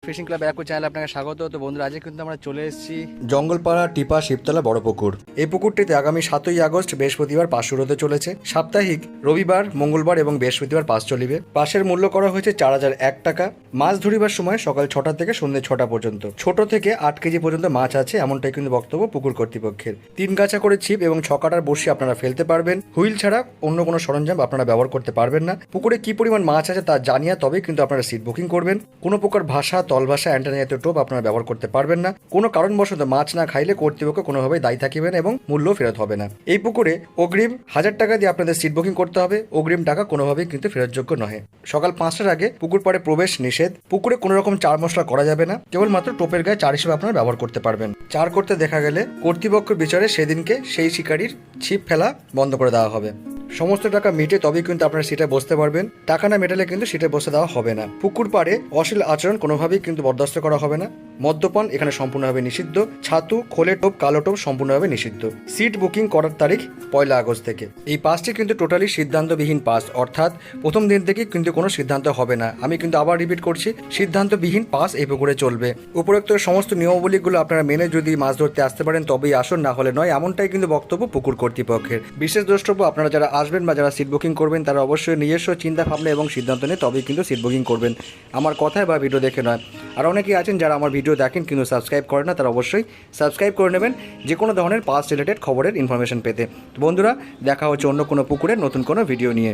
Fishing club Barrackpore চ্যানেলে আপনাকে স্বাগত। তো বন্ধুরা, আজকে কিন্তু আমরা চলে এসেছি জঙ্গলপাড়া টিপা শিবতলা বড় পুকুর। এই পুকুরটিতে আগামী 7ই আগস্ট বৃহস্পতিবার পাস শুরু হতে চলেছে। সাপ্তাহিক রবিবার, মঙ্গলবার এবং বৃহস্পতিবার পাস চলিবে। পাসের মূল্য করা হয়েছে 4001 টাকা। মাছ ধরিবার সময় সকাল 6টা থেকে সন্ধ্যে 6টা পর্যন্ত। ছোট থেকে 8 কেজি পর্যন্ত মাছ আছে, এমনটাই কিন্তু বক্তব্য পুকুর কর্তৃপক্ষের। 3 গাছা করে ছিপ এবং 6 কাটার বড়শি আপনারা ফেলতে পারবেন। হুইল ছাড়া অন্য কোনো সরঞ্জাম আপনারা ব্যবহার করতে পারবেন না। পুকুরে কি পরিমাণ মাছ আছে তা জানিয়ে তবেই কিন্তু আপনারা সিট বুকিং করবেন। কোনো প্রকার ভাষা, তল ভাষা, অ্যান্টেনা জাতীয় টোপ আপনারা ব্যবহার করতে পারবেন না। কোনো কারণবশত মাছ না খাইলে কর্তৃপক্ষ কোনোভাবেই দায়ী থাকিবেন এবং মূল্য ফেরত হবে না। এই পুকুরে অগ্রিম 1000 টাকা দিয়ে আপনাদের সিট বুকিং করতে হবে। অগ্রিম টাকা কোনোভাবেই কিন্তু ফেরতযোগ্য নয়। সকাল 5টার আগে পুকুর পাড়ে প্রবেশ নিষেধ। পুকুরে কোনো রকম চার মশলা করা যাবে না। কেবলমাত্র টোপের গায়ে চার হিসেবে আপনারা ব্যবহার করতে পারবেন। চার করতে দেখা গেলে কর্তৃপক্ষের বিচারে সেদিনকে সেই শিকারীর ছিপ ফেলা বন্ধ করে দেওয়া হবে। সমস্ত টাকা মিটে তবেই কিন্তু আপনারা সিটে বসতে পারবেন। টাকা না মেটালে কিন্তু সিটে বসে দেওয়া হবে না। পুকুর পাড়ে অশ্লীল আচরণ কোনোভাবেই কিন্তু বরদাস্ত করা হবে না। মদ্যপান এখানে সম্পূর্ণভাবে নিষিদ্ধ। ছাতু, খোলে টোপ, কালো টোপ সম্পূর্ণভাবে নিষিদ্ধ। সিট বুকিং করার তারিখ 1 আগস্ট থেকে। এই পাসটি কিন্তু টোটালি সিদ্ধান্তবিহীন পাস, অর্থাৎ প্রথম দিন থেকে কিন্তু কোনো সিদ্ধান্ত হবে না। আমি কিন্তু আবার রিপিট করছি, সিদ্ধান্তবিহীন পাস এই পুকুরে চলবে। উপরোক্ত সমস্ত নিয়মাবলীগুলো আপনারা মেনে যদি মাছ ধরতে আসতে পারেন তবেই আসুন, না হলে নয়, এমনটাই কিন্তু বক্তব্য পুকুর কর্তৃপক্ষের। বিশেষ দ্রষ্টব্য, আপনারা যারা আসবেন বা যারা সিট বুকিং করবেন তারা অবশ্যই নিজস্ব চিন্তা ভাবনা এবং সিদ্ধান্ত নিয়ে তবেই কিন্তু সিট বুকিং করবেন, আমার কথায় বা ভিডিও দেখে নয়। আর অনেকেই আছেন যারা আমার ভিডিও দেখেন কিন্তু সাবস্ক্রাইব করেন না, তারা অবশ্যই সাবস্ক্রাইব করে নেবেন যে কোনো ধরনের পাস রিলেটেড খবরের ইনফরমেশন পেতে। তো বন্ধুরা, দেখা হচ্ছে অন্য কোনো পুকুরের নতুন কোনো ভিডিও নিয়ে।